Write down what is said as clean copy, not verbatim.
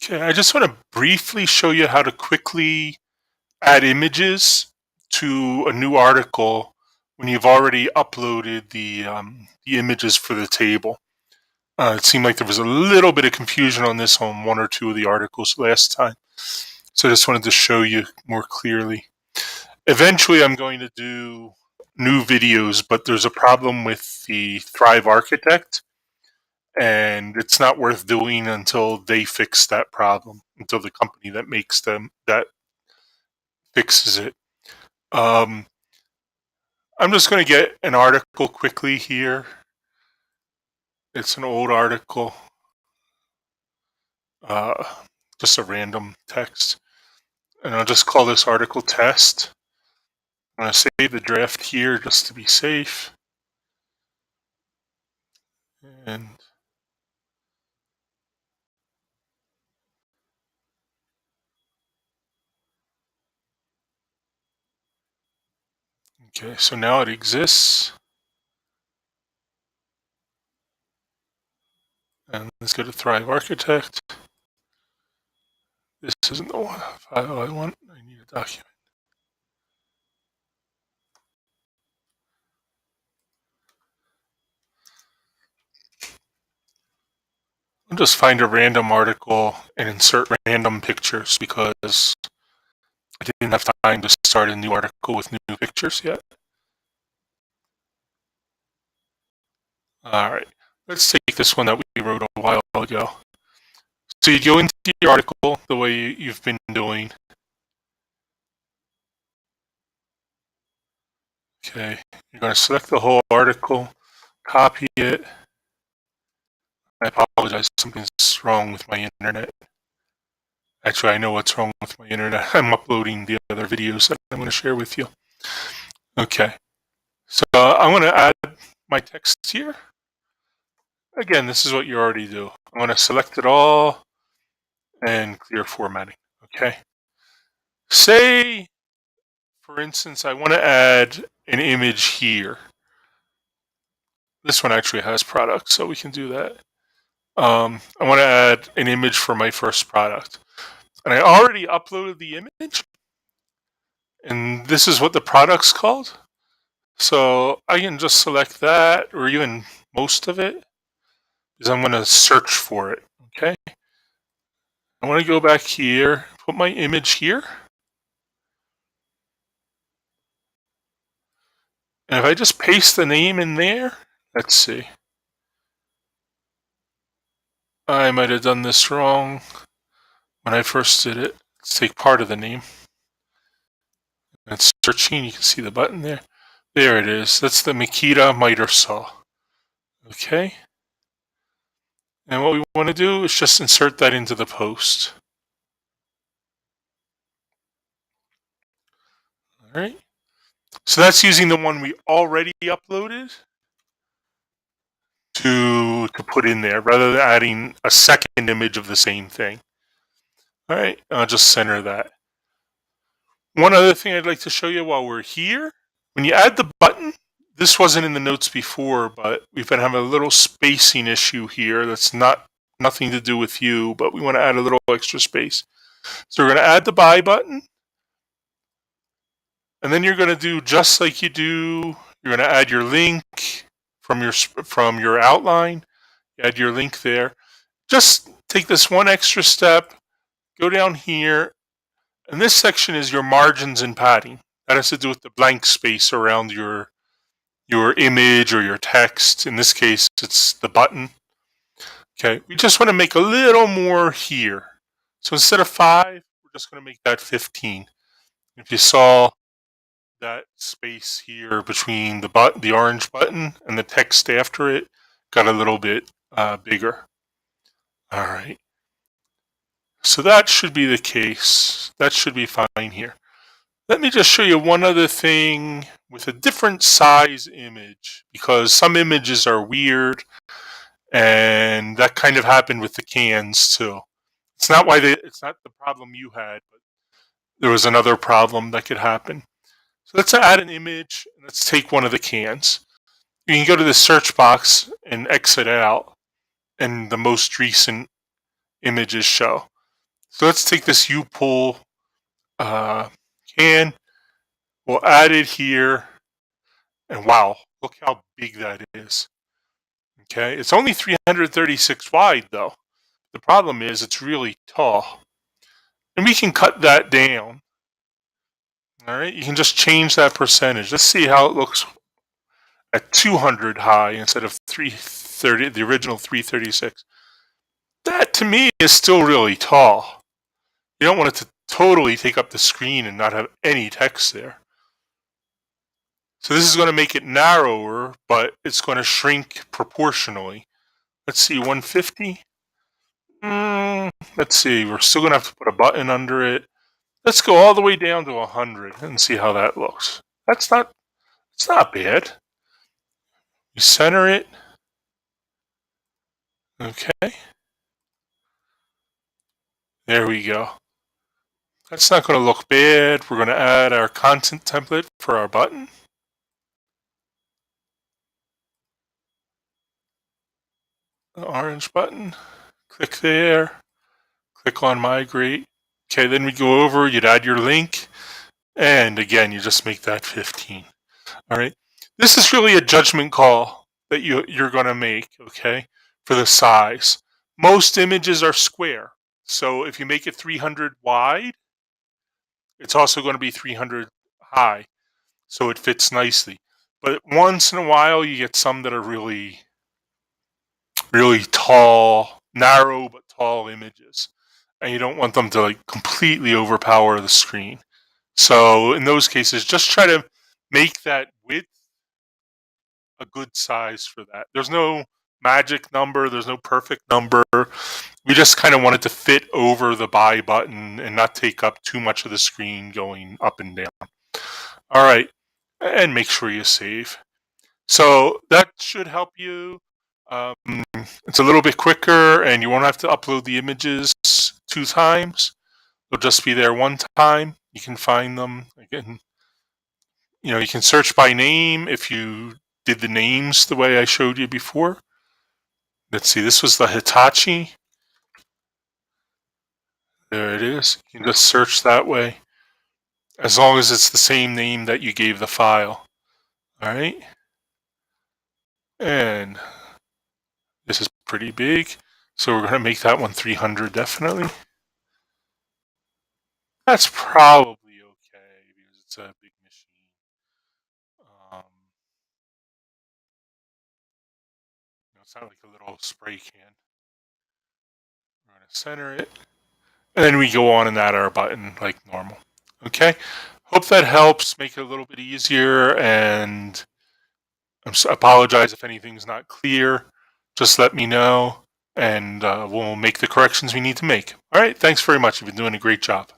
Okay, I just want to briefly show you how to quickly add images to a new article when you've already uploaded the images for the table. It seemed like there was a little bit of confusion on this on one or two of the articles last time. So I just wanted to show you more clearly. Eventually, I'm going to do new videos, but there's a problem with the Thrive Architect, and it's not worth doing until they fix that problem, until the company that makes them that fixes it. I'm just going to get an article quickly here. It's an old article, uh, just a random text, and I'll just call this article test. I'm going to save the draft here just to be safe. And okay, so now it exists. And let's go to Thrive Architect. This isn't the file I want. I need a document. I'll just find a random article and insert random pictures because I didn't have time to start a new article with new pictures yet. All right, let's take this one that we wrote a while ago. So you go into your article the way you've been doing. Okay, you're going to select the whole article, copy it. I apologize, something's wrong with my internet. Actually, I know what's wrong with my internet. I'm uploading the other videos that I'm going to share with you. Okay, so I'm going to add my text here. Again, this is what you already do. I'm going to select it all and clear formatting. Okay. Say, for instance, I want to add an image here. This one actually has product, so we can do that. I want to add an image for my first product. And I already uploaded the image. And this is what the product's called. So I can just select that or even most of it because I'm going to search for it. Okay. I want to go back here, put my image here. And if I just paste the name in there, let's see. I might have done this wrong when I first did it. Let's take part of the name. It's searching, you can see the button there. There it is. That's the Makita miter saw. Okay. And what we want to do is just insert that into the post. All right. So that's using the one we already uploaded to put in there rather than adding a second image of the same thing. All right. I'll just center that. One other thing I'd like to show you while we're here, when you add the button, this wasn't in the notes before, but we've been having a little spacing issue here that's nothing to do with you, but we want to add a little extra space. So we're going to add the buy button, and then you're going to do just like you do. You're going to add your link from your outline. Add your link there. Just take this one extra step, go down here, and this section is your margins and padding. That has to do with the blank space around your image or your text. In this case, it's the button. Okay, we just want to make a little more here. So instead of 5, we're just going to make that 15. If you saw that space here between the orange button and the text after it, got a little bit bigger. All right. So that should be the case. That should be fine here. Let me just show you one other thing with a different size image, because some images are weird, and that kind of happened with the cans too. It's not the problem you had, but there was another problem that could happen. So let's add an image, and let's take one of the cans. You can go to the search box and exit out, and the most recent images show. So let's take this U-pull can. We'll add it here. And wow, look how big that is. Okay, it's only 336 wide though. The problem is it's really tall. And we can cut that down. All right, you can just change that percentage. Let's see how it looks at 200 high instead of 330, the original 336. That to me is still really tall. You don't want it to totally take up the screen and not have any text there. So this is going to make it narrower, but it's going to shrink proportionally. Let's see, 150. Let's see, we're still going to have to put a button under it. Let's go all the way down to 100 and see how that looks. It's not bad. You center it. Okay. There we go. That's not going to look bad. We're going to add our content template for our button. The orange button. Click there. Click on migrate. Okay, then we go over, you'd add your link. And again, you just make that 15. All right. This is really a judgment call that you're going to make, okay, for the size. Most images are square. So if you make it 300 wide, it's also going to be 300 high. So it fits nicely. But once in a while, you get some that are really, really tall, narrow but tall images. And you don't want them to like completely overpower the screen. So in those cases, just try to make that width a good size for that. There's no magic number. There's no perfect number. We just kind of want it to fit over the buy button and not take up too much of the screen going up and down. All right. And make sure you save. So that should help you. It's a little bit quicker and you won't have to upload the images 2 times. They'll just be there 1 time. You can find them. Again, you can search by name if you did the names the way I showed you before. Let's see, this was the Hitachi. There it is. You can just search that way, as long as it's the same name that you gave the file. All right. And this is pretty big, so we're going to make that one 300 definitely. That's probably okay because it's a big machine. It's not like a little spray can. We're going to center it. And then we go on and add our button like normal. Okay. Hope that helps make it a little bit easier. And I apologize if anything's not clear. Just let me know and we'll make the corrections we need to make. All right. Thanks very much. You've been doing a great job.